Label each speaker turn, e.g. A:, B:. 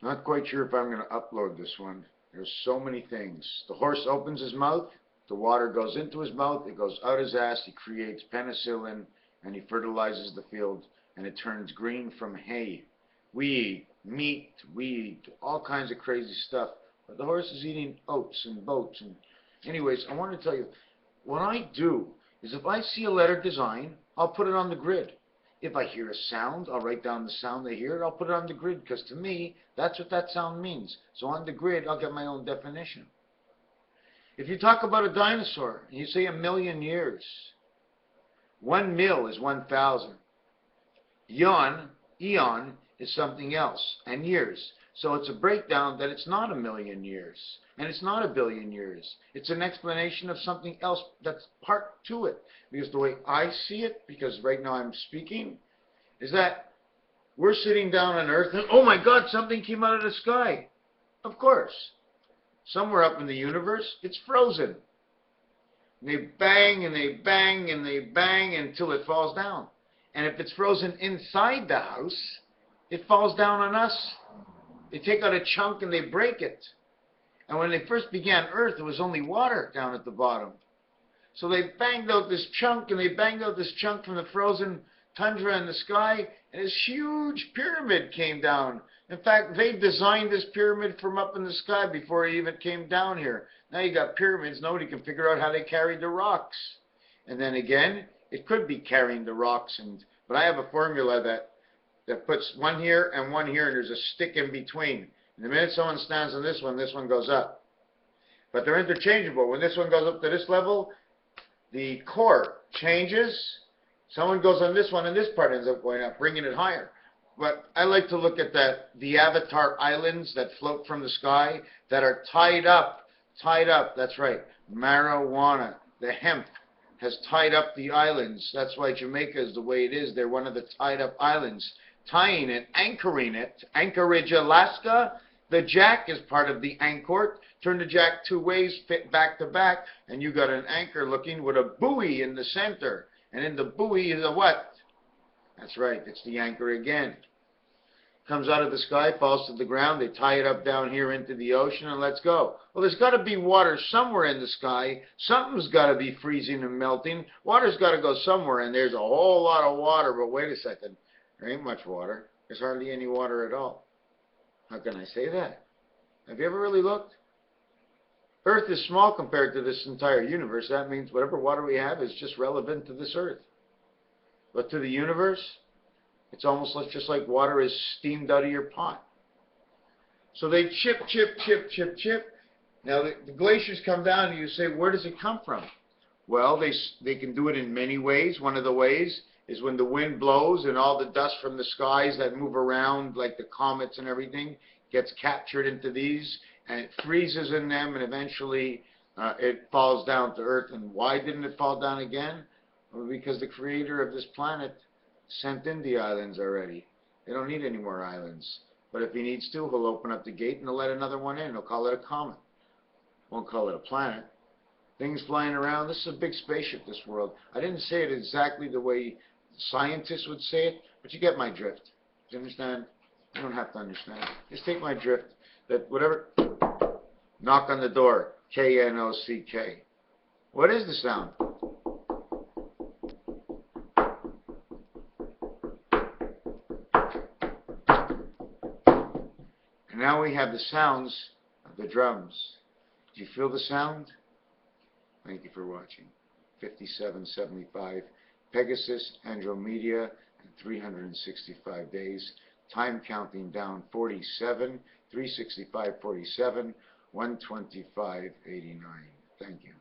A: Not quite sure if I'm going to upload this one. There's so many things. The horse opens his mouth, the water goes into his mouth, it goes out his ass, he creates penicillin, and he fertilizes the field, and it turns green from hay. We eat meat, we eat all kinds of crazy stuff, but the horse is eating oats and boats. And anyways, I want to tell you, what I do is if I see a letter design, I'll put it on the grid. If I hear a sound, I'll write down the sound I hear, I'll put it on the grid, because to me, that's what that sound means. So on the grid, I'll get my own definition. If you talk about a dinosaur, and you say 1,000,000 years, 1 mil is 1,000. Eon is something else, and years. So it's a breakdown that it's not 1,000,000 years, and it's not 1,000,000,000 years. It's an explanation of something else that's part to it. Because the way I see it, because right now I'm speaking, is that we're sitting down on Earth, and oh my God, something came out of the sky. Of course. Somewhere up in the universe, it's frozen. And they bang, and they bang, and they bang until it falls down. And if it's frozen inside the house, it falls down on us. They take out a chunk and they break it. And when they first began Earth, there was only water down at the bottom. So they banged out this chunk, and they banged out this chunk from the frozen tundra in the sky, and this huge pyramid came down. In fact, they designed this pyramid from up in the sky before it even came down here. Now you got pyramids, nobody can figure out how they carried the rocks. And then again, it could be carrying the rocks, but I have a formula that puts one here, and there's a stick in between. And the minute someone stands on this one goes up. But they're interchangeable. When this one goes up to this level, the core changes. Someone goes on this one, and this part ends up going up, bringing it higher. But I like to look at the Avatar Islands that float from the sky that are tied up, that's right, marijuana, the hemp, has tied up the islands. That's why Jamaica is the way it is. They're one of the tied up islands. Tying it, anchoring it, Anchorage, Alaska, the jack is part of the anchor. Turn the jack 2 ways, fit back to back, and you got an anchor looking with a buoy in the center. And in the buoy is a what? That's right, it's the anchor again. Comes out of the sky, falls to the ground, they tie it up down here into the ocean, and let's go. Well, there's got to be water somewhere in the sky. Something's got to be freezing and melting. Water's got to go somewhere, and there's a whole lot of water, but wait a second. There ain't much water. There's hardly any water at all. How can I say that? Have you ever really looked? Earth is small compared to this entire universe. That means whatever water we have is just relevant to this Earth. But to the universe, it's almost just like water is steamed out of your pot. So they chip. Now the glaciers come down, and you say, where does it come from? Well, they can do it in many ways. One of the ways is when the wind blows and all the dust from the skies that move around, like the comets and everything, gets captured into these, and it freezes in them, and eventually it falls down to Earth. And why didn't it fall down again? Well, because the creator of this planet sent in the islands already. They don't need any more islands. But if he needs to, he'll open up the gate and he'll let another one in. He'll call it a comet. Won't call it a planet. Things flying around. This is a big spaceship, this world. I didn't say it exactly the way scientists would say it, but you get my drift. Do you understand? You don't have to understand. Just take my drift. That whatever, knock on the door, K-N-O-C-K. What is the sound? And now we have the sounds of the drums. Do you feel the sound? Thank you for watching. 5775, Pegasus, Andromeda, and 365 days. Time counting down 47, 365, 47, 125, 89. Thank you.